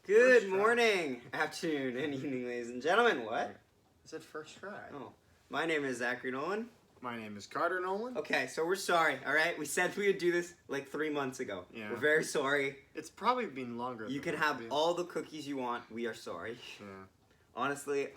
Good morning, afternoon, and evening, ladies and gentlemen. What? I said first try. Oh, my name is Zachary Nolan. My name is Carter Nolan. Okay, so we're sorry, all right? We said we would do this like 3 months ago. Yeah. We're very sorry. It's probably been longer. You can have all the cookies you want. We are sorry. Yeah. Honestly,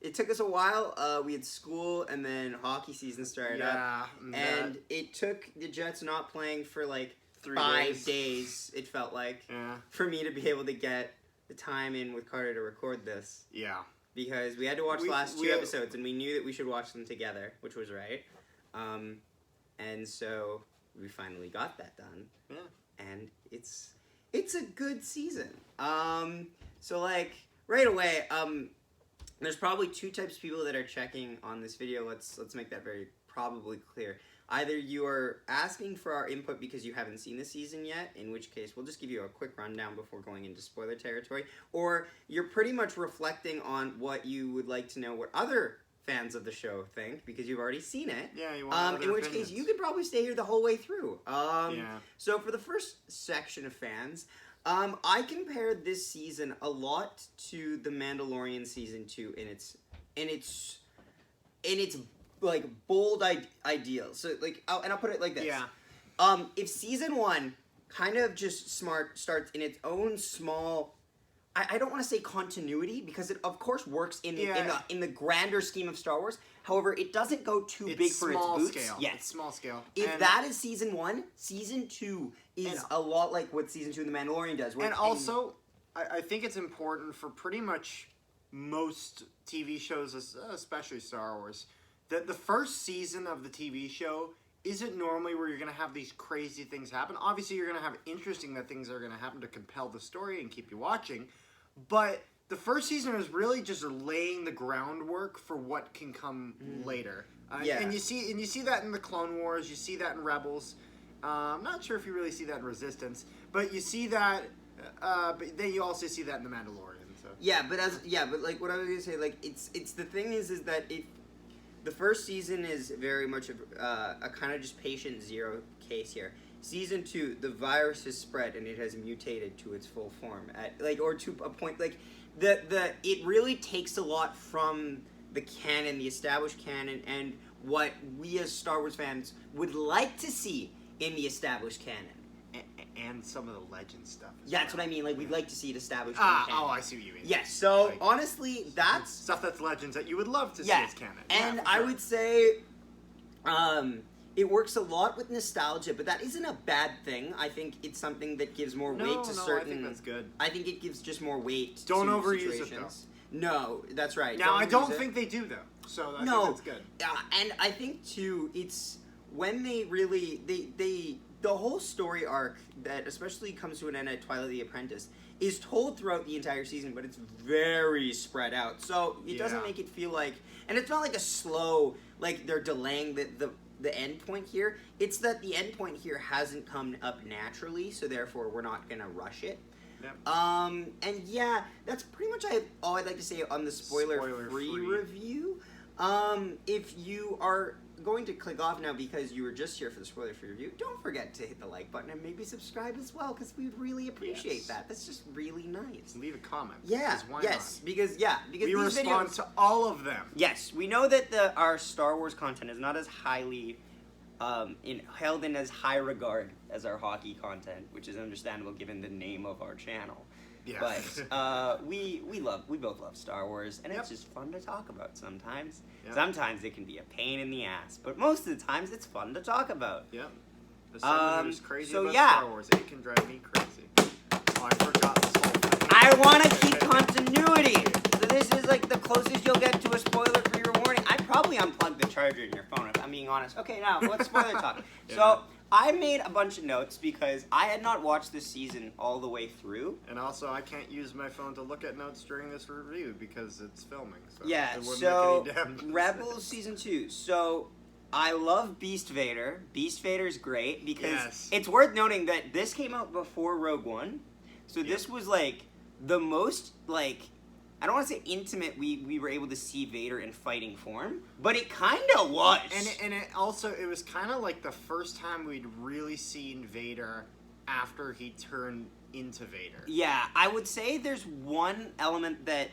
it took us a while. We had school, and then hockey season started up. And it took the Jets not playing for like 5 days, it felt like, for me to be able to get the time in with Carter to record this. Yeah. Because we had to watch the last 2 episodes, and we knew that we should watch them together, which was right. And so we finally got that done. Yeah. And it's a good season. So like right away, there's probably 2 types of people that are checking on this video. Let's make that very probably clear. Either you are asking for our input because you haven't seen the season yet, in which case we'll just give you a quick rundown before going into spoiler territory, or you're pretty much reflecting on what you would like to know what other fans of the show think because you've already seen it. Yeah, you want in which case you could probably stay here the whole way through. So for the first section of fans, I compared this season a lot to the Mandalorian season 2 in its like bold ideals. So like, and I'll put it like this. Yeah. If season 1 kind of just starts in its own small, I don't want to say continuity because it of course works in the grander scheme of Star Wars. However, it doesn't go too big for its boots. Scale. Yes, it's small scale. If that is season 1, season 2 is a lot like what season 2 of The Mandalorian does. And also, I think it's important for pretty much most TV shows, especially Star Wars, that the first season of the TV show isn't normally where you're going to have these crazy things happen. Obviously, you're going to have interesting things that are going to happen to compel the story and keep you watching. But the first season is really just laying the groundwork for what can come later. And you see that in the Clone Wars. You see that in Rebels. I'm not sure if you really see that in Resistance, but you see that. But then you also see that in the Mandalorian. So. But like what I was gonna say, like it's the thing is that if the first season is very much a kind of just patient zero case here. Season 2, the virus has spread and it has mutated to its full form or to a point like it really takes a lot from the canon, the established canon, and what we as Star Wars fans would like to see in the established canon. And some of the legend stuff. Yeah, that's what I mean. Like, we'd like to see it established in canon. Oh, I see what you mean. Yes, so honestly, that's stuff that's legends that you would love to see as canon. And I would say it works a lot with nostalgia, but that isn't a bad thing. I think it's something that gives more weight to certain... I think that's good. I think it gives just more weight Don't to overuse situations. It, though. No, that's right. Now, I don't think they do, though. So I think that's good. And I think, too, it's when they really... The whole story arc that especially comes to an end at Twilight of the Apprentice is told throughout the entire season, but it's very spread out. So it doesn't make it feel like... And it's not like a slow... Like, they're delaying the end point here. It's that the end point here hasn't come up naturally, so therefore we're not going to rush it. Yep. And yeah, that's pretty much all I'd like to say on the spoiler-free review. If you are going to click off now because you were just here for the spoiler-free review, don't forget to hit the like button and maybe subscribe as well, because we'd really appreciate that. That's just really nice. Leave a comment. Yeah. Why not? Because we these respond to all of them. Yes, we know that our Star Wars content is not as highly held in as high regard as our hockey content, which is understandable given the name of our channel. Yeah. But we both love Star Wars, and it's just fun to talk about sometimes. Yep. Sometimes it can be a pain in the ass, but most of the times it's fun to talk about. Yep. As someone who's crazy about Star Wars, it can drive me crazy. Oh, I forgot this whole thing. I want to keep continuity. So this is like the closest you'll get to a spoiler-free warning. I'd probably unplug the charger in your phone if I'm being honest. Okay, now let's spoiler talk. So I made a bunch of notes because I had not watched this season all the way through. And also, I can't use my phone to look at notes during this review because it's filming. So yeah, so Rebels Season 2. So I love Beast Vader. Beast Vader's great because it's worth noting that this came out before Rogue One. So this was like the most like... I don't want to say intimate we were able to see Vader in fighting form, but it kind of was. And it also, it was kind of like the first time we'd really seen Vader after he turned into Vader. Yeah, I would say there's one element that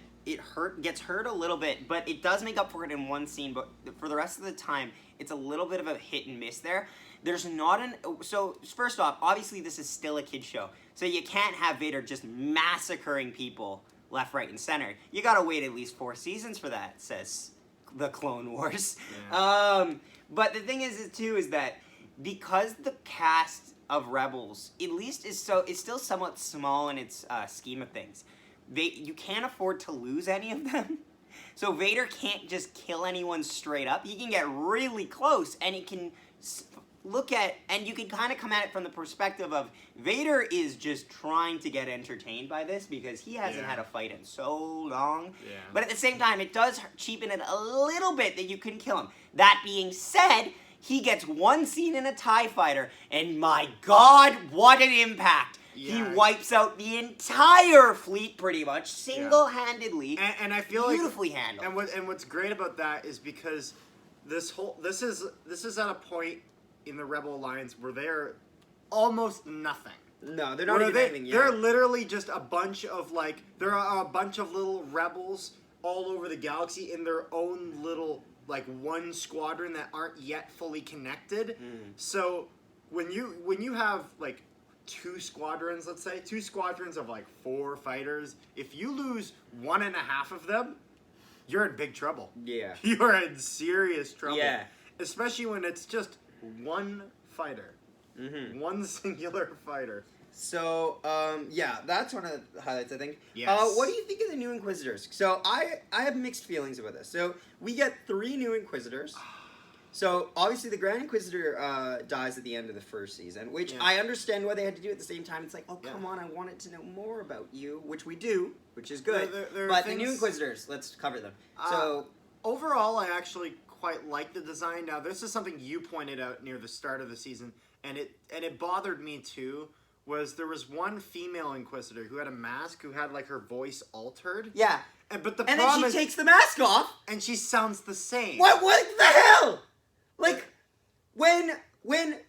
gets hurt a little bit, but it does make up for it in one scene, but for the rest of the time, it's a little bit of a hit and miss there. There's not so first off, obviously this is still a kid's show, so you can't have Vader just massacring people left, right, and center. You gotta wait at least 4 seasons for that, says the Clone Wars. Yeah. But the thing is that because the cast of Rebels, at least is still somewhat small in its scheme of things, you can't afford to lose any of them. So Vader can't just kill anyone straight up. He can get really close, and he can and you can kind of come at it from the perspective of Vader is just trying to get entertained by this because he hasn't had a fight in so long. Yeah. But at the same time, it does cheapen it a little bit that you can kill him. That being said, he gets one scene in a TIE fighter, and my God, what an impact! Yeah. He wipes out the entire fleet pretty much, single-handedly. And I feel beautifully handled. And what's great about that is because this is at a point in the Rebel Alliance where they're almost nothing. No, they're not even anything yet. They're literally just a bunch of there are a bunch of little rebels all over the galaxy in their own little one squadron that aren't yet fully connected. So when you have 2 squadrons, let's say 2 squadrons of 4 fighters, if you lose 1.5 of them, you're in big trouble. Yeah. You're in serious trouble. Yeah. Especially when it's just one fighter. One singular fighter. So, that's one of the highlights, I think. Yes. What do you think of the new Inquisitors? So, I have mixed feelings about this. So, we get 3 new Inquisitors. So, obviously, the Grand Inquisitor dies at the end of the first season, which I understand why they had to do at the same time. It's like, oh, come on, I wanted to know more about you, which we do, which is good. But the new Inquisitors, let's cover them. So, overall, I actually quite like the design. Now, this is something you pointed out near the start of the season, and it bothered me too. There was one female Inquisitor who had a mask, who had her voice altered. Yeah. And then she takes the mask off, and she sounds the same. What the hell? When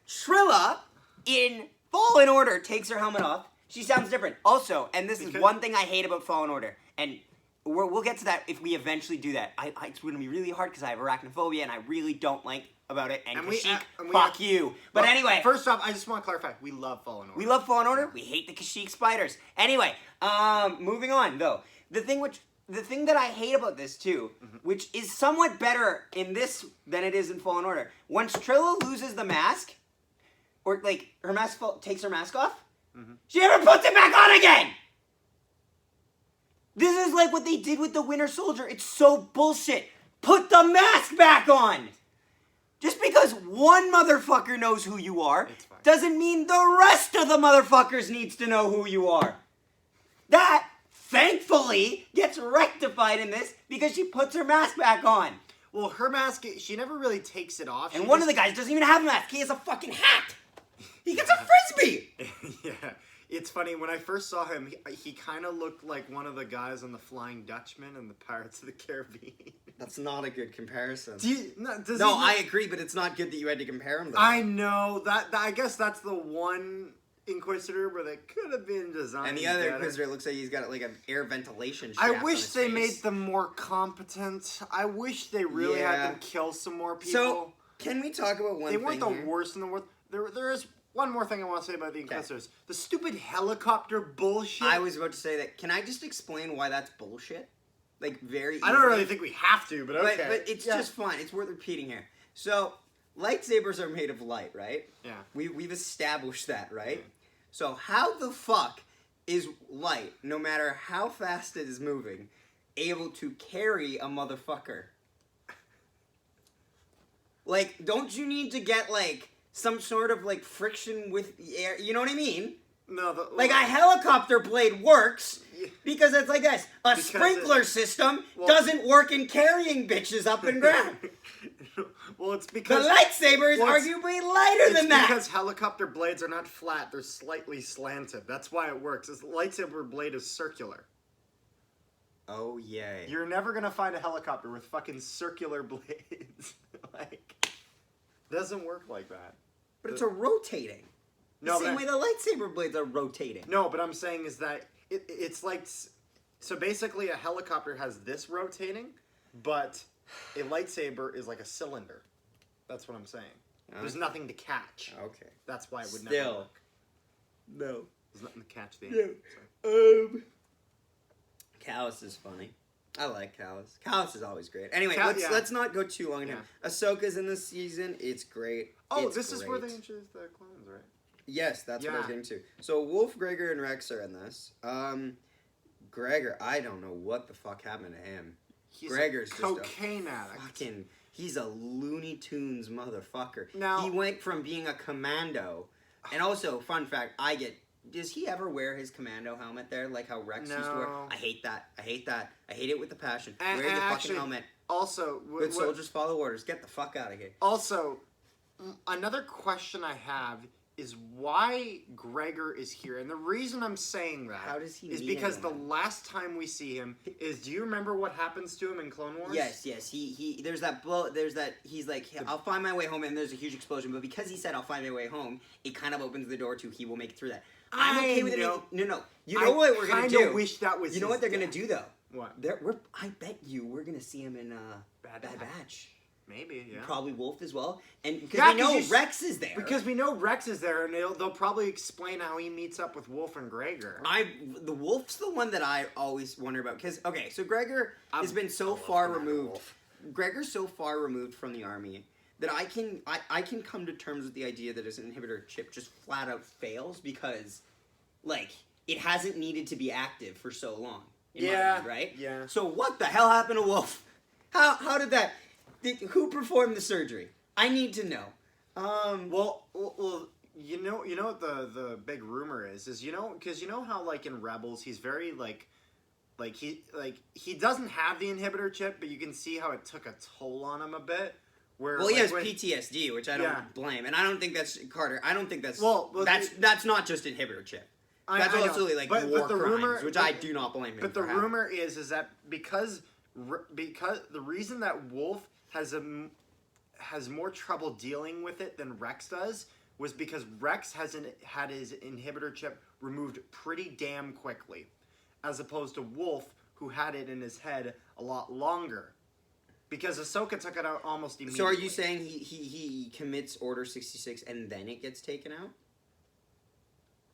Trilla in Fallen Order takes her helmet off, she sounds different. Also, and this is one thing I hate about Fallen Order, and we'll get to that if we eventually do that. It's going to be really hard because I have arachnophobia and I really don't like about it. And Kashyyyk, fuck you. But anyway. First off, I just want to clarify, we love Fallen Order. We love Fallen Order. We hate the Kashyyyk spiders. Anyway, moving on, though. The thing that I hate about this, too, which is somewhat better in this than it is in Fallen Order, once Trilla loses the mask, or, her mask takes her mask off, she never puts it back on again! This is like what they did with the Winter Soldier. It's so bullshit. Put the mask back on! Just because one motherfucker knows who you are, doesn't mean the rest of the motherfuckers needs to know who you are. That, thankfully, gets rectified in this because she puts her mask back on. Well, her mask, she never really takes it off. And one of the guys doesn't even have a mask. He has a fucking hat. He gets a Frisbee. Yeah. It's funny, when I first saw him, he kind of looked like one of the guys on the Flying Dutchman in the Pirates of the Caribbean. That's not a good comparison. I agree, but it's not good that you had to compare him, though. I know. I guess that's the one Inquisitor where they could have been designed And the other better. Inquisitor looks like he's got an air ventilation shaft I wish on his they face. made them more competent. I wish they really had them kill some more people. So, can we talk about one thing? They weren't the worst in the world. There is one more thing I want to say about the Inquisitors. Okay. The stupid helicopter bullshit. I was about to say that. Can I just explain why that's bullshit? Very easily. I don't really think we have to, but okay. But it's just fine. It's worth repeating here. So, lightsabers are made of light, right? Yeah. We've established that, right? Yeah. So, how the fuck is light, no matter how fast it is moving, able to carry a motherfucker? Don't you need to get, some sort of friction with the air, you know what I mean? No, a helicopter blade works because it's like this. A sprinkler system doesn't work in carrying bitches up and ground. Well, it's because the lightsaber is arguably lighter than that. It's because helicopter blades are not flat; they're slightly slanted. That's why it works. This lightsaber blade is circular. Oh yay! You're never gonna find a helicopter with fucking circular blades. Doesn't work like that. But it's a rotating. No, Same way the lightsaber blades are rotating. No, but I'm saying is that it's like... So basically a helicopter has this rotating, but a lightsaber is like a cylinder. That's what I'm saying. There's nothing to catch. Okay. That's why it would never work. No. There's nothing to catch the end. Callus is funny. I like Callus. Callus is always great. Anyway, let's not go too long on him. Ahsoka's in this season. It's great. Oh, this is where they introduced the clones, right? Yes, that's what I was getting to. So Wolf, Gregor, and Rex are in this. Gregor, I don't know what the fuck happened to him. Gregor's just cocaine addict. Fucking, he's a Looney Tunes motherfucker. Now, he went from being a commando, and also, fun fact, does he ever wear his commando helmet there, like how Rex used to wear? I hate that. I hate it with a passion. Wear your fucking helmet. Also, good soldiers follow orders. Get the fuck out of here. Also, another question I have is why Gregor is here. And the reason I'm saying that is because the last time we see him is, do you remember what happens to him in Clone Wars? Yes. He there's that he's like, I'll find my way home, and there's a huge explosion, but because he said I'll find my way home, it kind of opens the door to he will make it through that. I'm okay with it. No. You know what we're gonna do? I kind of wish that was. You know what they're gonna do though? What? I bet you we're gonna see him in Bad Batch. Maybe, yeah. Probably Wolf as well, and because we know Rex is there. Because we know Rex is there, and they'll probably explain how he meets up with Wolf and Gregor. The Wolf's the one that I always wonder about, because so Gregor has been so far removed. Gregor's so far removed from the army that I can come to terms with the idea that his inhibitor chip just flat out fails because, like, it hasn't needed to be active for so long. In my mind, right? Yeah. So what the hell happened to Wolf? How did that? Who performed the surgery? I need to know. Well, you know what the big rumor is because you know how like in Rebels he's very he doesn't have the inhibitor chip, but you can see how it took a toll on him a bit. Where, he has PTSD, which I don't blame, and I don't think that's Carter. I don't think that's that's not just inhibitor chip. That's also like war crimes, which I do not blame him. But the rumor is that because the reason that Wolf has more trouble dealing with it than Rex does was because Rex had his inhibitor chip removed pretty damn quickly, as opposed to Wolf, who had it in his head a lot longer. Because Ahsoka took it out almost immediately. So are you saying he commits Order 66 and then it gets taken out?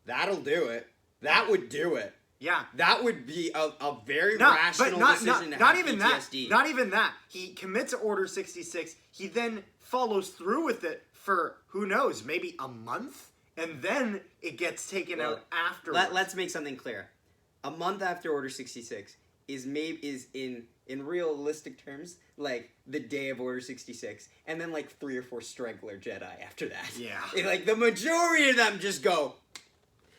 That'll do it. That would do it. Yeah. That would be a very rational decision to have PTSD. Not even that. He commits Order 66. He then follows through with it for, who knows, maybe a month? And then it gets taken out afterwards. Let's make something clear. A month after Order 66 is in realistic terms, like the day of Order 66, and then like 3 or 4 straggler Jedi after that. Yeah. Like the majority of them just go.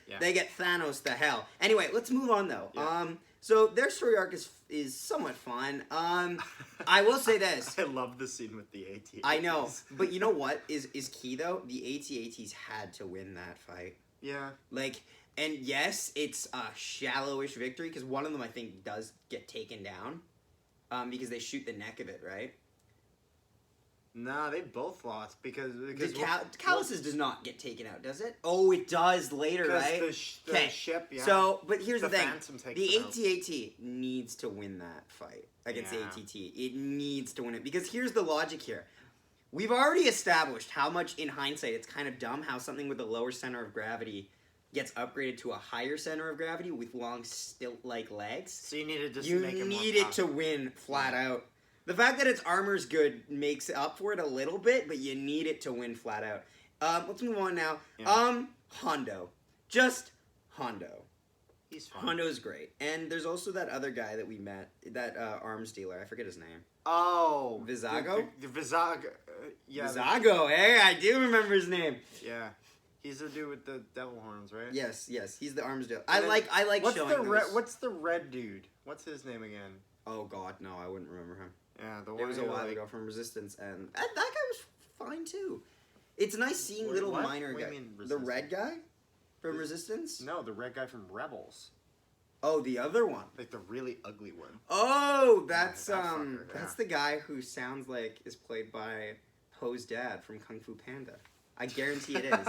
Yeah. They get Thanos the hell. Anyway, let's move on though. Yeah. So their story arc is somewhat fun. I will say this. I love the scene with the AT-ATs. I know, but you know what is key though? The AT-ATs had to win that fight. Yeah. And yes, it's a shallowish victory because one of them I think does get taken down, because they shoot the neck of it, right? Nah, they both lost because Callus's does not get taken out, does it? Oh, it does later, right? The ship, yeah. So, but here's the thing: the AT-AT needs to win that fight against the ATT. It needs to win it because here's the logic here. We've already established how much, in hindsight, it's kind of dumb how something with a lower center of gravity gets upgraded to a higher center of gravity with long stilt-like legs. So you need to just make it to win flat out. The fact that its armor's good makes up for it a little bit, but you need it to win flat out. Let's move on now. Yeah. Hondo. Just Hondo. He's fun. Hondo's great. And there's also that other guy that we met, that arms dealer. I forget his name. Oh. Vizago? Vizago. Yeah. Vizago, hey, I do remember his name. Yeah. He's the dude with the devil horns, right? Yes. He's the arms dealer. I like what's the red dude? What's his name again? Oh god, no, I wouldn't remember him. Yeah, it was a while ago from Resistance, and that guy was fine too. It's nice seeing minor guys. The red guy from Resistance? No, the red guy from Rebels. Oh, the other one. Like the really ugly one. Oh, that's that's the guy who sounds like is played by Poe's dad from Kung Fu Panda. I guarantee it is.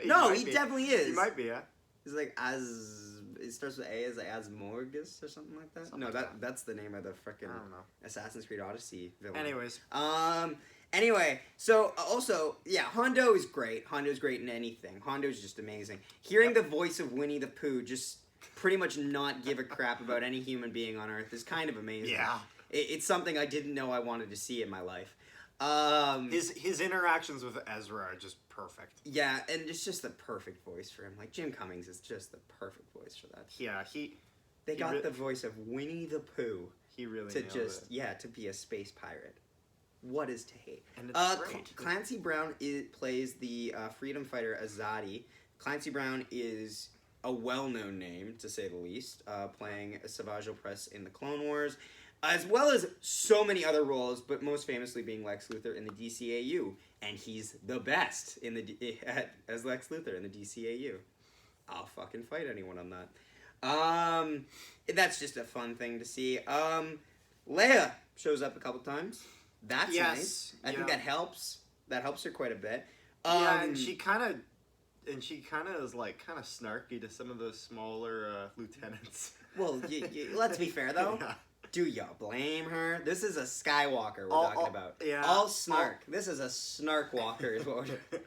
No, he definitely is. He might be, yeah. He's like it starts with A as like Asmorgus or something like that. Something No, like that's the name of the frickin' I don't know. Assassin's Creed Odyssey villain. Anyways. Anyway, so also, yeah, Hondo is great. Hondo's great in anything. Hondo's just amazing. Hearing the voice of Winnie the Pooh just pretty much not give a crap about any human being on Earth is kind of amazing. Yeah. It's something I didn't know I wanted to see in my life. His interactions with Ezra are just perfect. Yeah, and it's just the perfect voice for him. Like, Jim Cummings is just the perfect voice for that. Yeah, They got the voice of Winnie the Pooh. He really to nailed just it. to be a space pirate. What is to hate? And it's great. Clancy Brown plays the freedom fighter Azadi. Clancy Brown is a well-known name, to say the least, playing Savage Opress in the Clone Wars, as well as so many other roles, but most famously being Lex Luthor in the DCAU, and he's the best as Lex Luthor in the DCAU. I'll fucking fight anyone on that. That's just a fun thing to see. Leia shows up a couple times. That's nice. I think that helps. That helps her quite a bit. And she kind of is like kind of snarky to some of those smaller lieutenants. Well, let's be fair though. Yeah. Do y'all blame her? This is a Skywalker we're talking about. Yeah. All snark. This is a snark walker is what we're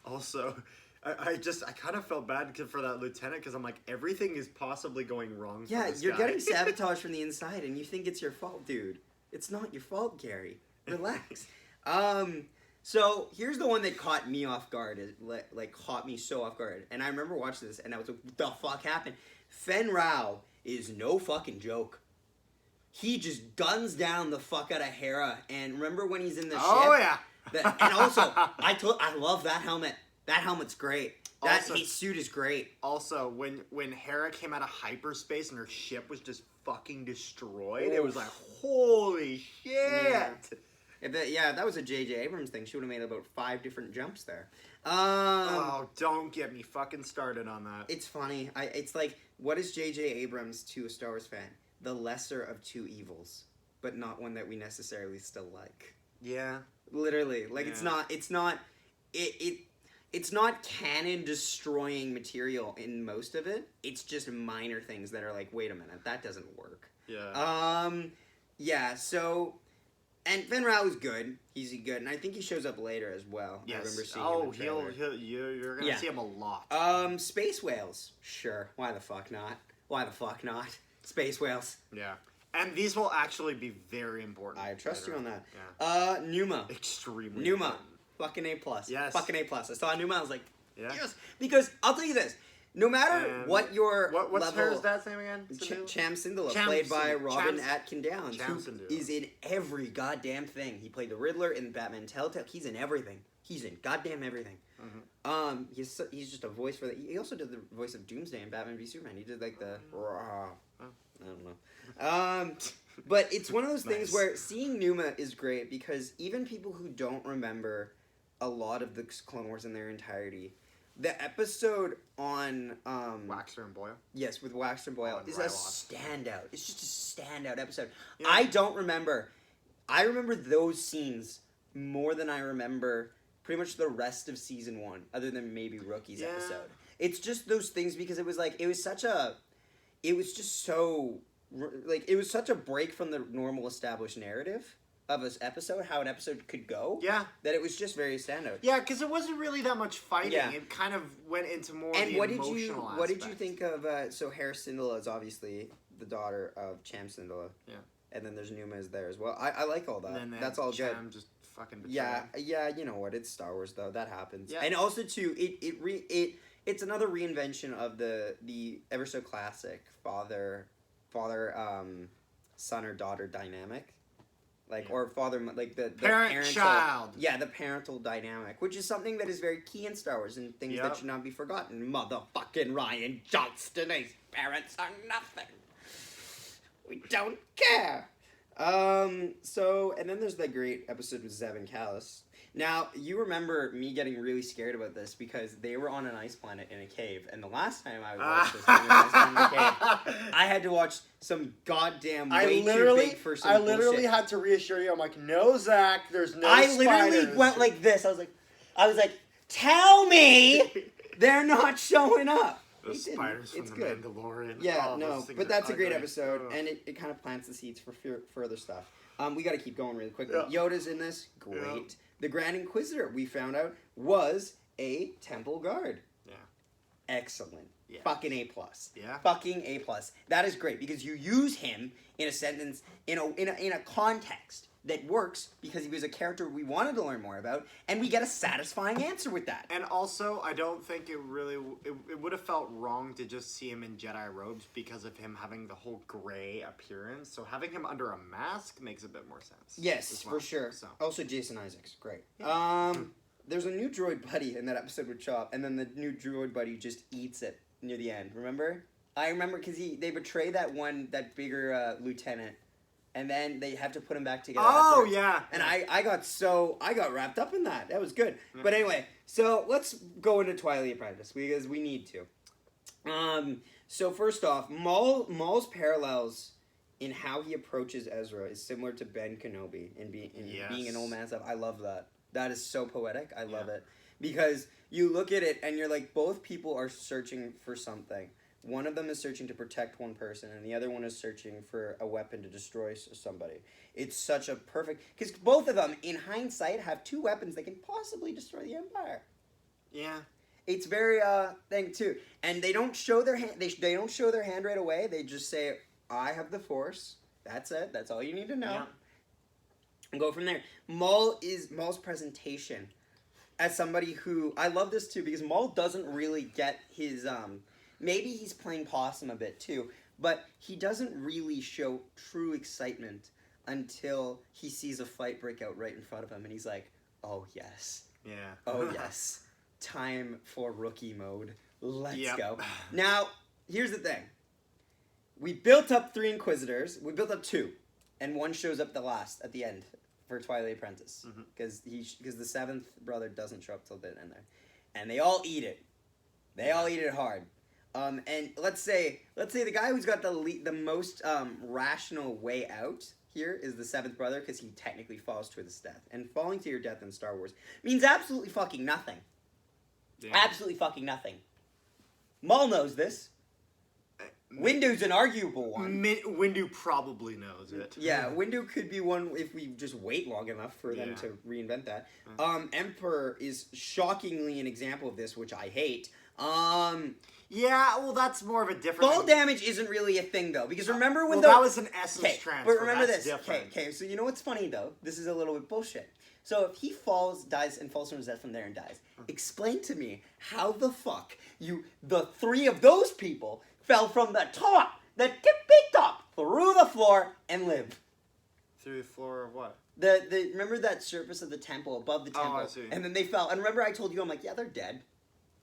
Also, I kind of felt bad for that lieutenant because I'm like, everything is possibly going wrong for this you're guy. getting sabotaged from the inside and you think it's your fault, dude. It's not your fault, Gary. Relax. So here's the one that caught me off guard. Caught me so off guard. And I remember watching this and I was like, what the fuck happened? Fen Rao is no fucking joke. He just guns down the fuck out of Hera. And remember when he's in the ship? Oh, yeah. And also, I love that helmet. That helmet's great. His suit is great. Also, when Hera came out of hyperspace and her ship was just fucking destroyed, it was like, holy shit. Yeah, that was a J.J. Abrams thing. She would have made about 5 different jumps there. Don't get me fucking started on that. It's funny. It's like, what is J.J. Abrams to a Star Wars fan? The lesser of two evils, but not one that we necessarily still like. Yeah. Literally. Like, it's not canon destroying material in most of it. It's just minor things that are like, wait a minute, that doesn't work. Yeah. Yeah, so, and Fen Rao is good. He's good, and I think he shows up later as well. Yes. I remember seeing him in the trailer. You're gonna see him a lot. Space whales. Sure. Why the fuck not? Space whales. Yeah. And these will actually be very important. I trust you on that. Yeah. Numa. Extremely Numa. important. Fucking A+. Yes. Fucking A+. I saw Numa, I was like, yeah. Yes. Because, I'll tell you this, no matter what your what's level... What's dad's name again? Cham Syndulla, played by Robin Atkin Downs, who is in every goddamn thing. He played the Riddler in Batman Telltale. He's in everything. He's in goddamn everything. Mm-hmm. He's just a voice for that. He also did the voice of Doomsday in Batman v Superman. He did like the... I don't know. But it's one of those things where seeing Numa is great because even people who don't remember a lot of the Clone Wars in their entirety, the episode on Waxter and Boyle. Yes, with Waxter and Boyle is a standout. It's just a standout episode. Yeah. I remember those scenes more than I remember pretty much the rest of season 1, other than maybe Rookie's episode. It's just those things because it was such a break from the normal established narrative of an episode, how an episode could go. Yeah. That it was just very standout. Yeah, because it wasn't really that much fighting. Yeah. It kind of went into more of the emotional aspect. What did you think of, so Hera Syndulla is obviously the daughter of Cham Syndulla. Yeah. And then there's Numa is there as well. I like all that. And then that's all good. Cham just fucking betrayed. Yeah, you know what, it's Star Wars though, that happens. Yeah. And also too, it's another reinvention of the ever so classic father son or daughter dynamic. Or father, like the parent-child. Yeah, the parental dynamic, which is something that is very key in Star Wars and things that should not be forgotten. Motherfucking Rian Johnston, his parents are nothing. We don't care. And then there's that great episode with Zeb and Callus. Now, you remember me getting really scared about this because they were on an ice planet in a cave, and the last time I watched this, in a cave, I had to watch some goddamn way too big for some bullshit. had to reassure you. I'm like, no, Zach, there's no I literally went like this. I was like, I was like, tell me they're not showing up. The spiders from It's the good. Mandalorian. Yeah, Oh, no, those things but are that's a great ugly. episode, Ugh. and it kind of plants the seeds for further stuff. We got to keep going really quickly. Yeah. Yoda's in this, great. Yeah. The Grand Inquisitor, we found out, was a temple guard. Yeah. Excellent. Yeah. Fucking A+. Yeah. Fucking A+. That is great, because you use him in a sentence, in a context that works, because he was a character we wanted to learn more about, and we get a satisfying answer with that. And also, I don't think it really... It would have felt wrong to just see him in Jedi robes because of him having the whole gray appearance. So having him under a mask makes a bit more sense. Yes, as well. for sure. So. Also, Jason Isaacs, great. Yeah. There's a new droid buddy in that episode with Chop, and then the new droid buddy just eats it near the end. Remember? I remember because they betray that bigger lieutenant, and then they have to put him back together. Oh, afterwards. yeah. And I got wrapped up in that. That was good. Yeah. But anyway, so let's go into Twilight Apprentice because we need to. So first off, Maul's parallels in how he approaches Ezra is similar to Ben Kenobi in being an old man stuff. I love that. That is so poetic. I love it. Because you look at it and you're like, both people are searching for something. One of them is searching to protect one person, and the other one is searching for a weapon to destroy somebody. It's such a perfect... Because both of them, in hindsight, have two weapons that can possibly destroy the Empire. Yeah. It's very thing too, and they don't show their hand. They don't show their hand right away. They just say, "I have the Force." That's it. That's all you need to know. Yeah. And go from there. Maul's presentation as somebody who I love this too because Maul doesn't really get his maybe he's playing possum a bit too, but he doesn't really show true excitement until he sees a fight break out right in front of him, and he's like, "Oh yes, Yeah. oh yes, time for rookie mode. Let's Yep. go." Now, here's the thing. We built up 3 Inquisitors. We built up 2, and one shows up at the end for Twilight Apprentice because the 7th brother doesn't show up till the end there, and they all eat it. They all eat it hard. And let's say the guy who's got the most rational way out here is the 7th brother because he technically falls to his death, and falling to your death in Star Wars means absolutely fucking nothing. Yeah. Absolutely fucking nothing. Maul knows this. Windu's an arguable one. Windu probably knows it. Yeah, Windu could be one if we just wait long enough for them to reinvent that. Emperor is shockingly an example of this, which I hate. Yeah, well, that's more of a different... Fall damage isn't really a thing, though, because remember when that was an essence transfer. but remember that's this. Different. Okay, so you know what's funny, though? This is a little bit bullshit. So if he dies from his death from there and dies, explain to me how the fuck the 3 of those people fell from the top, the tippy top, through the floor and lived. Through the floor of what? The remember that surface of the temple, above the temple? Oh, I see. And then they fell. And remember I told you, I'm like, yeah, they're dead.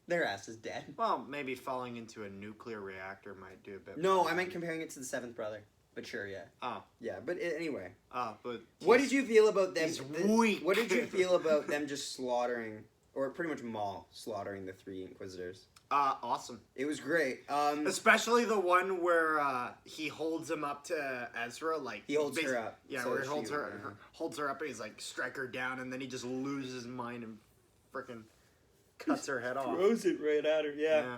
Their ass is dead. Well, maybe falling into a nuclear reactor might do a bit No, more. I meant comparing it to the 7th brother. But sure, yeah. Oh. Yeah, but anyway. But... What did you feel about them? He's weak. What did you feel about them just slaughtering, or pretty much Maul slaughtering the 3 Inquisitors? Awesome. It was great. Especially the one where he holds him up to Ezra, like He holds her up. Yeah, so where he she- holds her up, and he's like, strike her down, and then he just loses his mind and frickin' cuts her head off. Throws it right at her. Yeah.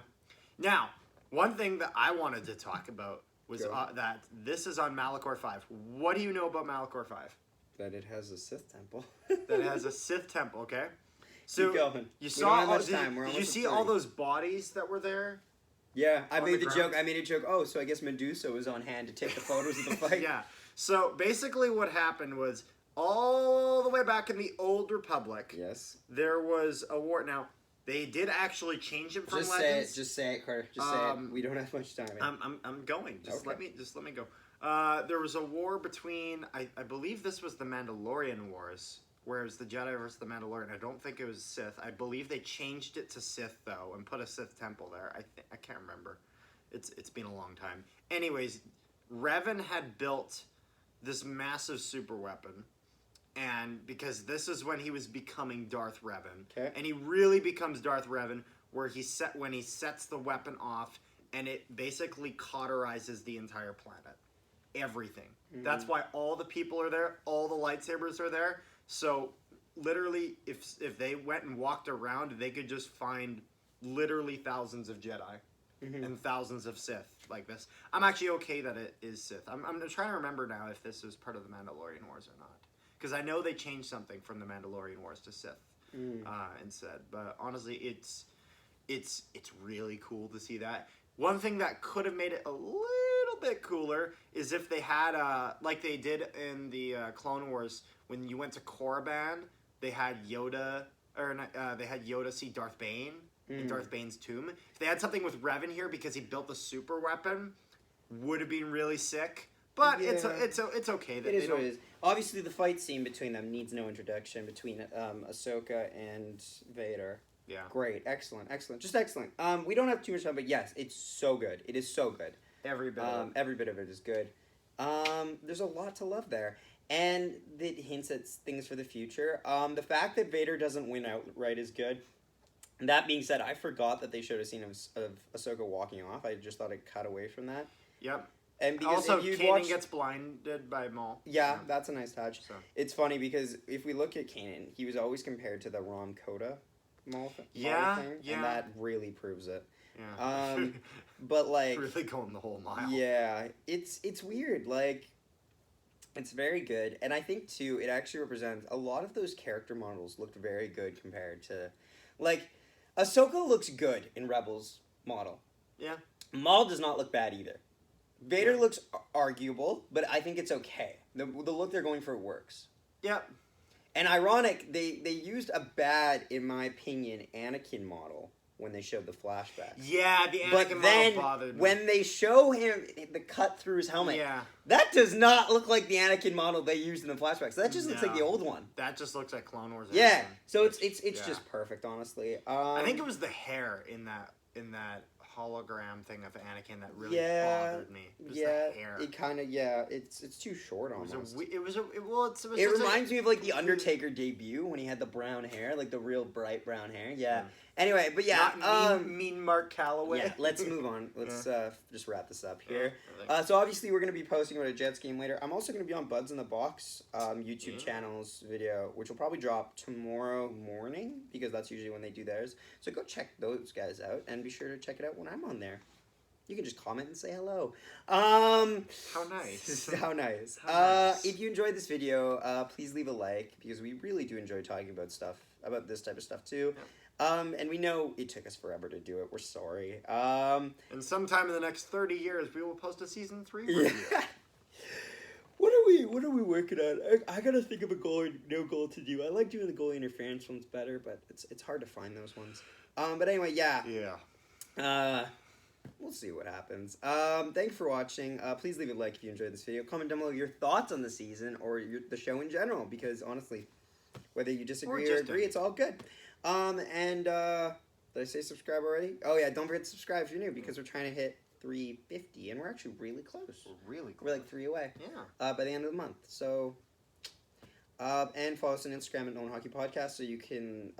Now, one thing that I wanted to talk about was Go. that this is on Malachor 5. What do you know about Malachor 5? That it has a Sith temple. That it has a Sith temple, okay? So Keep going. You We saw don't have all, much time. We're did you almost see at all 30. those bodies that were there? Yeah, I On made the the ground? joke. I made a joke. Oh, so I guess Medusa was on hand to take the photos of the fight. Yeah. So basically what happened was all the way back in the Old Republic, Yes. there was a war. Now, they did actually change it from Just Legends. say it. Just say it, Carter. Just say it. We don't have much time. I'm going. Just Okay. let me go. There was a war between I believe this was the Mandalorian Wars, whereas the Jedi versus the Mandalorian. I don't think it was Sith. I believe they changed it to Sith though and put a Sith temple there. I can't remember. It's been a long time. Anyways, Revan had built this massive super weapon. And because this is when he was becoming Darth Revan. Okay. And he really becomes Darth Revan when he sets the weapon off and it basically cauterizes the entire planet. Everything. That's why all the people are there, all the lightsabers are there. So literally, if they went and walked around, they could just find literally thousands of Jedi and thousands of Sith like this. I'm actually okay that it is Sith. I'm trying to remember now if this was part of the Mandalorian Wars or not, because I know they changed something from the Mandalorian Wars to Sith instead. But honestly, it's really cool to see that. One thing that could have made it a little bit cooler is if they had, like they did in the Clone Wars, when you went to Korriban, they had Yoda, they had Yoda see Darth Bane in Darth Bane's tomb. If they had something with Revan here because he built the super weapon, would have been really sick. But it's okay. That it is what it is. Obviously, the fight scene between them needs no introduction between Ahsoka and Vader. Yeah. Great. Excellent. Just excellent. We don't have too much time, but yes, it's so good. It is so good. Every bit of it. Every bit of it is good. There's a lot to love there. And it hints at things for the future. The fact that Vader doesn't win outright is good. That being said, I forgot that they showed a scene of Ahsoka walking off. I just thought it cut away from that. Yep. And because also, Kanan gets blinded by Maul. Yeah, that's a nice touch. So. It's funny because if we look at Kanan, he was always compared to the Rom Coda Maul thing. Yeah. And that really proves it. Yeah. But like really going the whole mile. Yeah, it's weird. Like, it's very good, and I think too it actually represents a lot of those character models looked very good compared to, like, Ahsoka looks good in Rebels model. Yeah. Maul does not look bad either. Vader looks arguable, but I think it's okay. The look they're going for works. Yep. And ironic, they used a bad, in my opinion, Anakin model when they showed the flashbacks. Yeah, the Anakin model bothered me. When they show him the cut through his helmet, that does not look like the Anakin model they used in the flashbacks. That just looks like the old one. That just looks like Clone Wars. Yeah, so it's just perfect, honestly. I think it was the hair in that hologram thing of Anakin that really bothered me. The hair. It kind of it's too short almost. It reminds me of like the Undertaker debut when he had the brown hair, like the real bright brown hair. Yeah. Anyway, but not mean Mark Calloway. Yeah, let's move on. Let's just wrap this up here. So obviously we're going to be posting about a Jets game later. I'm also going to be on Buds in the Box YouTube channel's video, which will probably drop tomorrow morning because that's usually when they do theirs. So go check those guys out and be sure to check it out when I'm on there. You can just comment and say hello. How nice. How nice. If you enjoyed this video, please leave a like because we really do enjoy talking about this type of stuff too. Yeah. And we know it took us forever to do it. We're sorry. And sometime in the next 30 years, we will post a season 3 review. What are we working on? I gotta think of a no goal to do. I like doing the goal interference ones better, but it's hard to find those ones. But anyway, we'll see what happens. Thanks for watching. Please leave a like if you enjoyed this video. Comment down below your thoughts on the season or the show in general, because honestly, whether you disagree or agree, it's all good. Did I say subscribe already? Oh yeah, don't forget to subscribe if you're new because we're trying to hit 350 and we're actually really close. We're like 3 away. Yeah. By the end of the month. So, and follow us on Instagram at No One Hockey Podcast so you can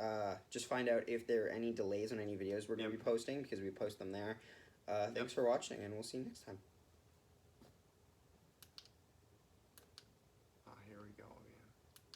just find out if there are any delays on any videos we're going to be posting because we post them there. Thanks for watching and we'll see you next time.